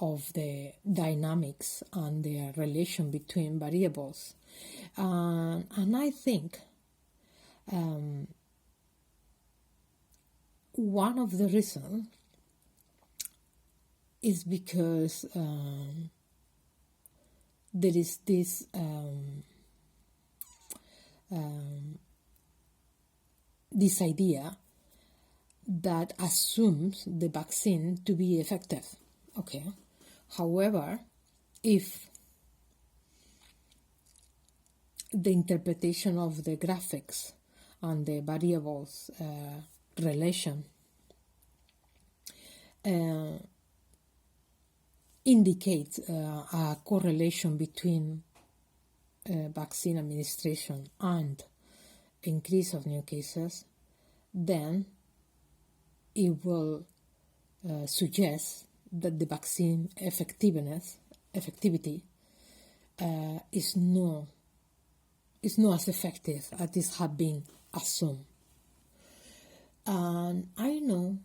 of the dynamics and the relation between variables. And I think one of the reasons is because there is this this idea that assumes the vaccine to be effective. Okay. However, if the interpretation of the graphics and the variables relation indicates a correlation between vaccine administration and increase of new cases, then it will suggest that the vaccine effectivity is not as effective as it had been assumed. And I know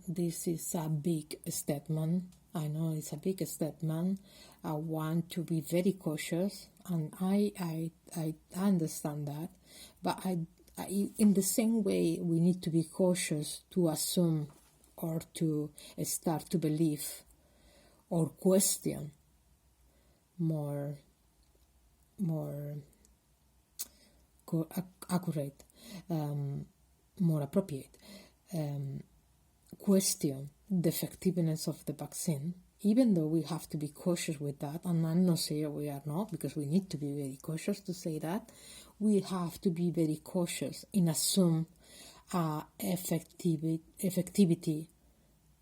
this is a big statement. I know it's a big statement. I want to be very cautious, and I understand that. But I in the same way, we need to be cautious to assume or to start to believe or question more accurate, more appropriate, question the effectiveness of the vaccine, even though we have to be cautious with that. And I'm not saying we are not, because we need to be very cautious to say that. We have to be very cautious in assume effectivity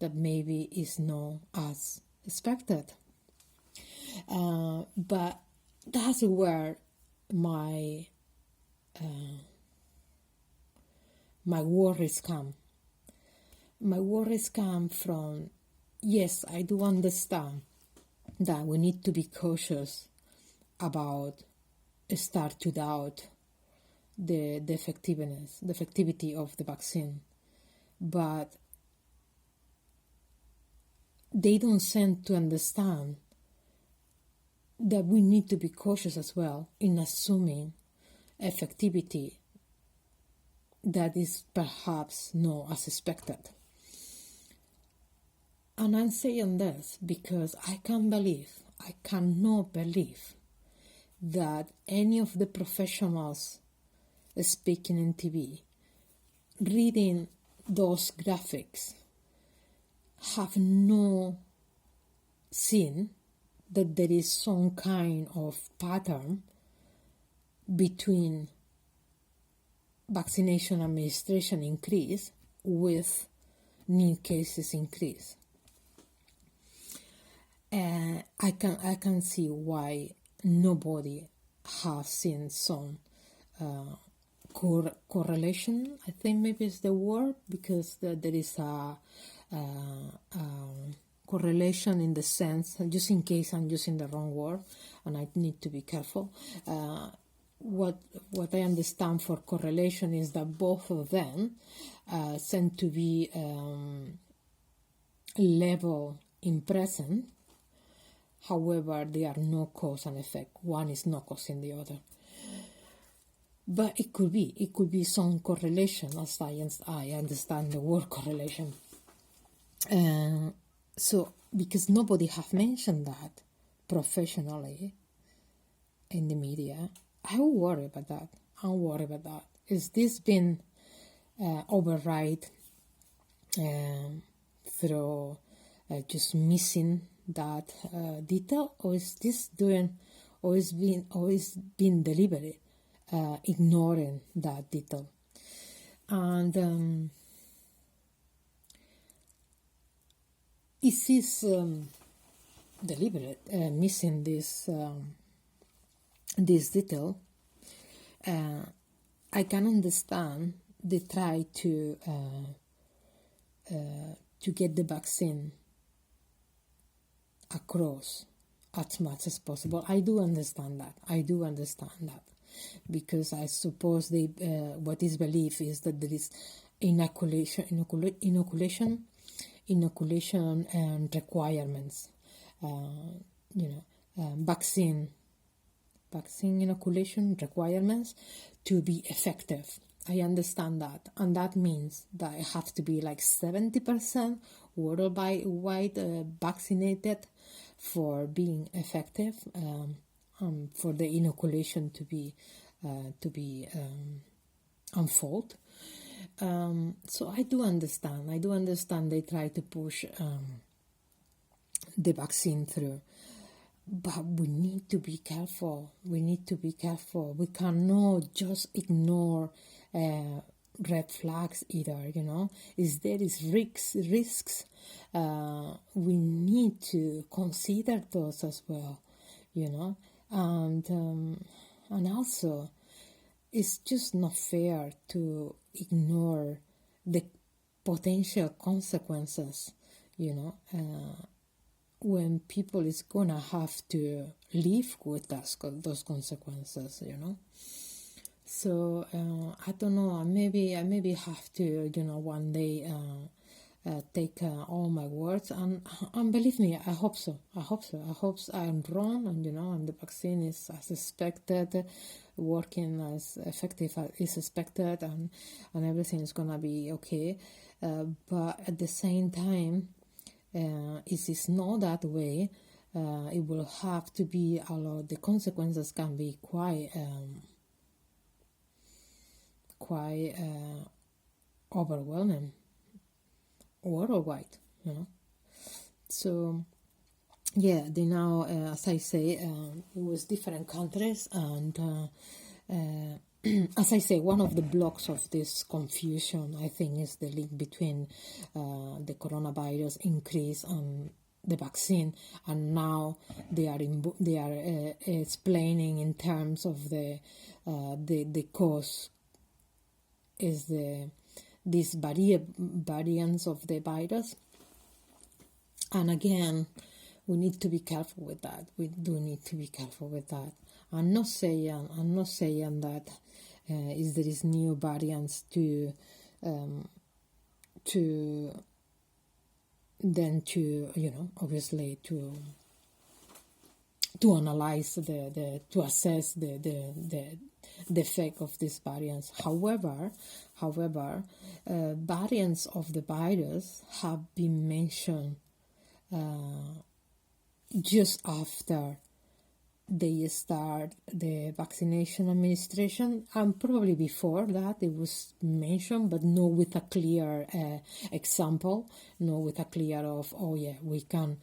that maybe is not as expected. But that's where my worries come. My worries come from, yes, I do understand that we need to be cautious about start to doubt the effectivity of the vaccine, but they don't seem to understand that we need to be cautious as well in assuming effectivity that is perhaps not as expected. And I'm saying this because I cannot believe that any of the professionals speaking in TV, reading those graphics, have not seen that there is some kind of pattern between vaccination administration increase with new cases increase. I can see why nobody has seen some correlation. I think maybe it's the word, because there is a correlation in the sense, just in case I'm using the wrong word, and I need to be careful. What I understand for correlation is that both of them seem to be level in present. However, they are no cause and effect. One is not causing the other. But it could be some correlation, as I understand the word correlation. So, because nobody have mentioned that professionally in the media, I worry about that. I'm worried about that. Is this been override through just missing that detail, or is this been deliberate, ignoring that detail? And is this deliberate, missing this detail? I can understand they try to get the vaccine across as much as possible. I do understand that. Because I suppose what is believed is that there is inoculation requirements, vaccine inoculation requirements to be effective. I understand that, and that means that I have to be like 70% worldwide vaccinated for being effective, for the inoculation to be unfold. So I do understand. They try to push the vaccine through. But we need to be careful. We cannot just ignore red flags either, If there is risks, we need to consider those as well, And also, it's just not fair to ignore the potential consequences, when people is gonna have to live with those consequences, So I don't know. Maybe have to, one day take all my words and believe me, I hope so. I hope I'm wrong, and and the vaccine is as expected, working as effective as is expected, and everything is gonna be okay. But at the same time, if it's not that way, it will have to be a lot. The consequences can be quite overwhelming worldwide, So yeah, they now, as I say, it was different countries, and as I say, one of the blocks of this confusion, I think, is the link between the coronavirus increase and the vaccine, and now they are explaining in terms of the cause is these variants of the virus. And again, we need to be careful with that. We do need to be careful with that. I'm not saying that if there is new variants to obviously to analyze to assess the effect of these variants. However, variants of the virus have been mentioned just after they start the vaccination administration, and probably before that it was mentioned, but not with a clear example, not with a clear of, oh yeah, we can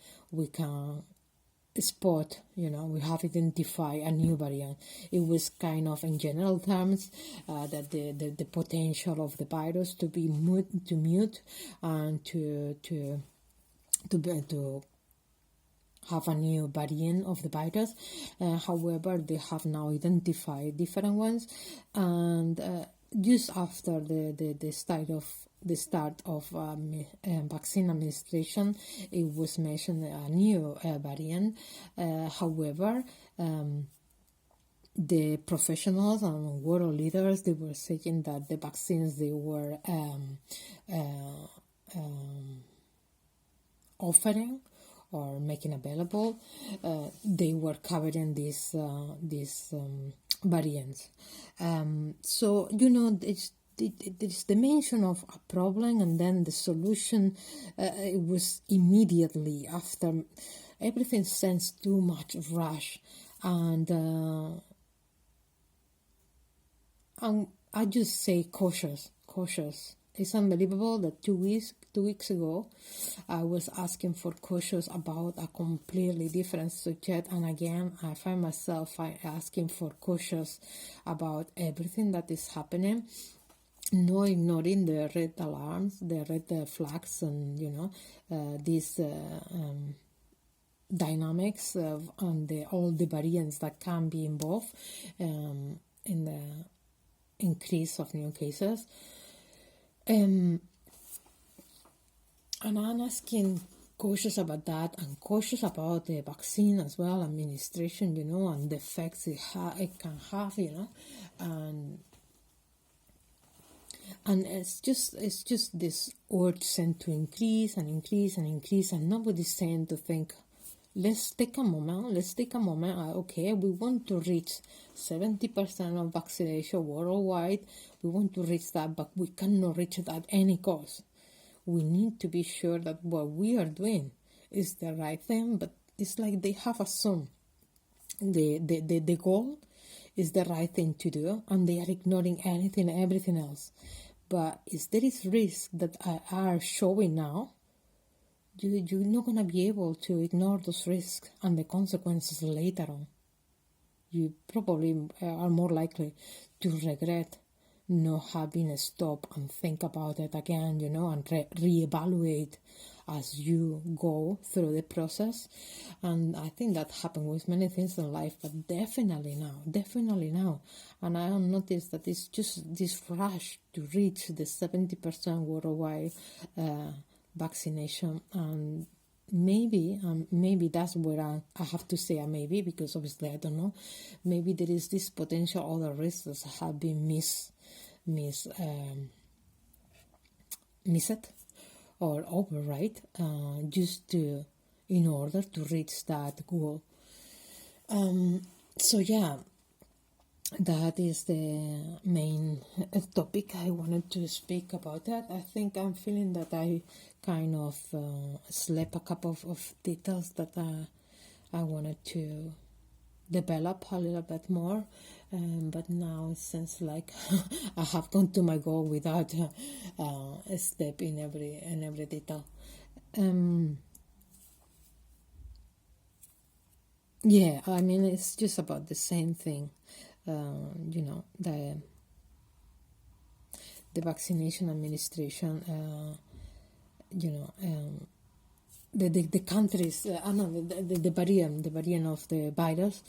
spot, we have identified a new variant. It was kind of in general terms that the potential of the virus to be mute and to have a new variant of the virus. However, they have now identified different ones, and just after the start of vaccine administration, it was mentioned a new variant. However, the professionals and world leaders, they were saying that the vaccines they were offering or making available, they were covering these variants. So it's the mention of a problem, and then the solution. It was immediately after. Everything sends too much rush, and I just say cautious. It's unbelievable that 2 weeks ago, I was asking for cautious about a completely different subject, and again, I find myself asking for cautious about everything that is happening, no ignoring the red alarms, the red flags, and these dynamics and all the variants that can be involved in the increase of new cases. And I'm asking cautious about that, and cautious about the vaccine as well, administration, and the effects it can have, and it's just this urge sent to increase, and nobody's saying to think let's take a moment. Okay, we want to reach 70% of vaccination worldwide. We want to reach that, but we cannot reach it at any cost. We need to be sure that what we are doing is the right thing, but it's like they have assumed the goal is the right thing to do, and they are ignoring everything else. But if there is risk that are showing now, you're not going to be able to ignore those risks and the consequences later on. You probably are more likely to regret not having stopped and think about it again, and reevaluate as you go through the process. And I think that happened with many things in life, but definitely now. And I have noticed that it's just this rush to reach the 70% worldwide vaccination, and maybe that's where I have to say a maybe, because obviously I don't know. Maybe there is this potential other risks that have been missed or override just in order to reach that goal. So yeah, that is the main topic I wanted to speak about. That I think I'm feeling that I kind of slept a couple of details that I wanted to develop a little bit more, but now it seems like I have gone to my goal without a step in every detail. Yeah, I mean, it's just about the same thing. The vaccination administration, the countries, the variant of the virus.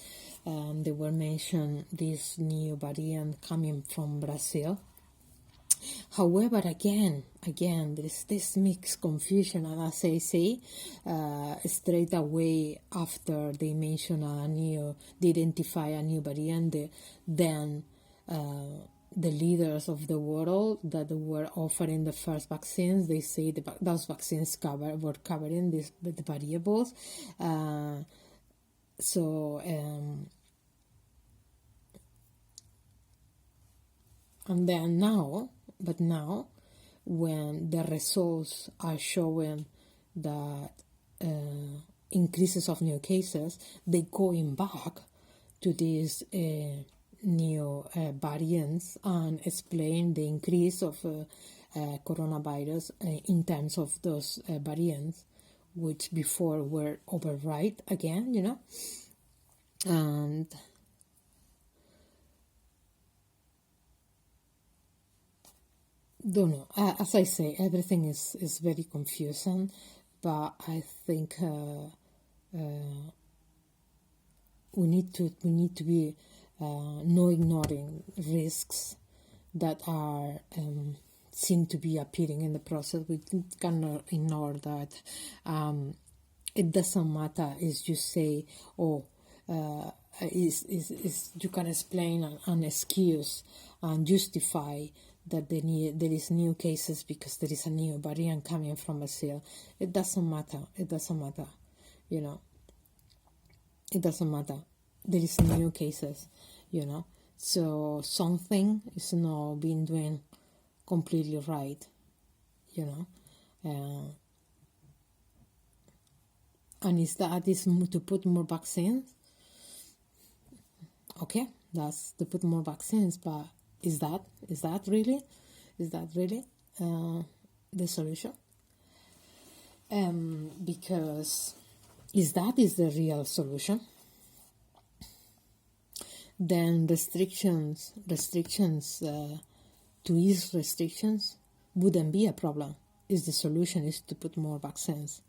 They were mentioned this new variant coming from Brazil. However, again, there is this mixed confusion, and as I say, straight away after they mention they identify a new variant, then the leaders of the world that were offering the first vaccines, they say those vaccines were covering the variables. And then now, when the results are showing that increases of new cases, they going back to these new variants and explain the increase of coronavirus in terms of those variants, which before were override again, and don't know. As I say, everything is very confusing, but I think we need to be no ignoring risks that are seem to be appearing in the process. We cannot ignore that. It doesn't matter if you say, is you can explain an excuse and justify that there is new cases because there is a new variant coming from Brazil. It doesn't matter. It doesn't matter. It doesn't matter. There is new cases, So something is not being doing completely right, And is to put more vaccines? Okay, that's to put more vaccines, but is that really the solution? Because is the real solution? Then restrictions to ease restrictions wouldn't be a problem. Is the solution is to put more vaccines?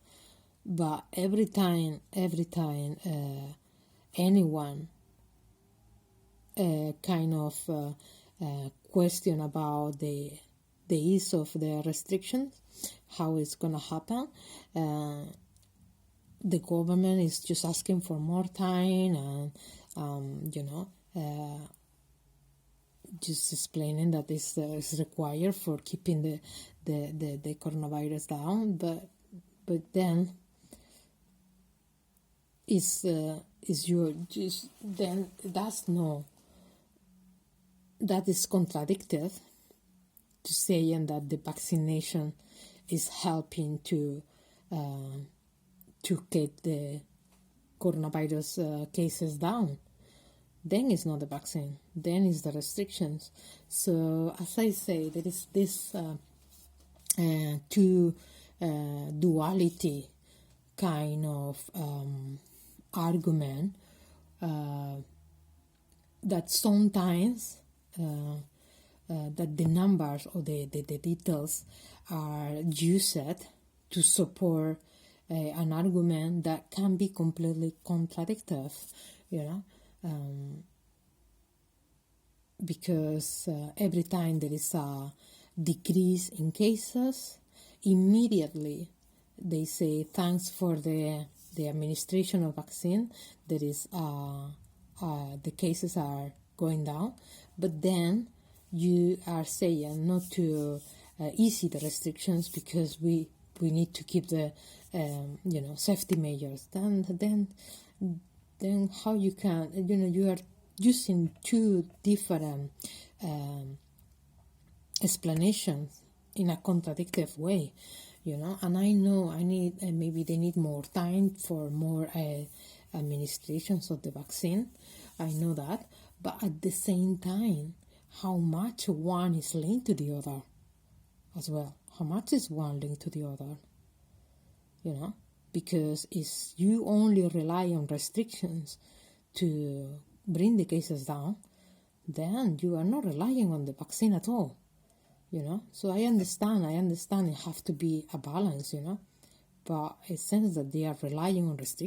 But every time anyone kind of question about the ease of the restrictions, how it's gonna happen, the government is just asking for more time and just explaining that this is required for keeping the coronavirus down, but then is your just then that is contradictory to saying that the vaccination is helping to get the coronavirus cases down. Then it's not the vaccine, then it's the restrictions. So as I say, there is this two duality kind of argument that sometimes that the numbers or the details are used to support an argument that can be completely contradictory, because every time there is a decrease in cases, immediately they say thanks for the administration of vaccine, there is the cases are going down, but then you are saying not to ease the restrictions because we need to keep the safety measures. Then how you can you are using two different explanations in a contradictory way, and I know maybe they need more time for more administrations of the vaccine. I know that, but at the same time, how much one is linked to the other as well? How much is one linked to the other? Because if you only rely on restrictions to bring the cases down, then you are not relying on the vaccine at all. So I understand it have to be a balance, but it seems that they are relying on restrictions.